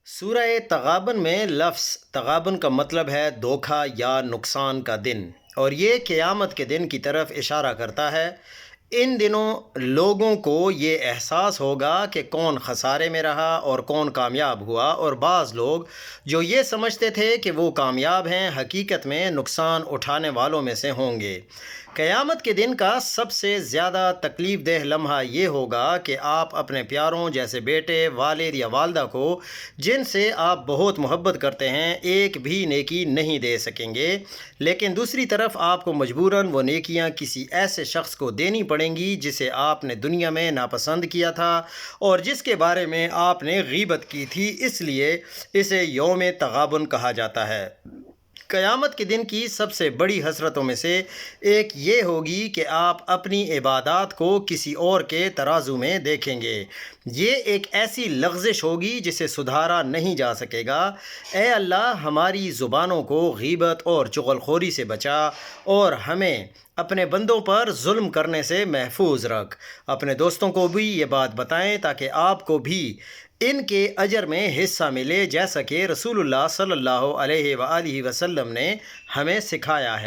سورہ تغابن میں لفظ تغابن کا مطلب ہے دھوکہ یا نقصان کا دن، اور یہ قیامت کے دن کی طرف اشارہ کرتا ہے۔ ان دنوں لوگوں کو یہ احساس ہوگا کہ کون خسارے میں رہا اور کون کامیاب ہوا، اور بعض لوگ جو یہ سمجھتے تھے کہ وہ کامیاب ہیں، حقیقت میں نقصان اٹھانے والوں میں سے ہوں گے۔ قیامت کے دن کا سب سے زیادہ تکلیف دہ لمحہ یہ ہوگا کہ آپ اپنے پیاروں جیسے بیٹے، والد یا والدہ کو جن سے آپ بہت محبت کرتے ہیں ایک بھی نیکی نہیں دے سکیں گے، لیکن دوسری طرف آپ کو مجبوراً وہ نیکیاں کسی ایسے شخص کو دینی پڑیں گی جسے آپ نے دنیا میں ناپسند کیا تھا اور جس کے بارے میں آپ نے غیبت کی تھی، اس لیے اسے یوم تغابن کہا جاتا ہے۔ قیامت کے دن کی سب سے بڑی حسرتوں میں سے ایک یہ ہوگی کہ آپ اپنی عبادات کو کسی اور کے ترازو میں دیکھیں گے۔ یہ ایک ایسی لغزش ہوگی جسے سدھارا نہیں جا سکے گا۔ اے اللہ، ہماری زبانوں کو غیبت اور چغل خوری سے بچا اور ہمیں اپنے بندوں پر ظلم کرنے سے محفوظ رکھ۔ اپنے دوستوں کو بھی یہ بات بتائیں تاکہ آپ کو بھی ان کے اجر میں حصہ ملے، جیسا کہ رسول اللہ صلی اللہ علیہ وآلہ وسلم نے ہمیں سکھایا ہے۔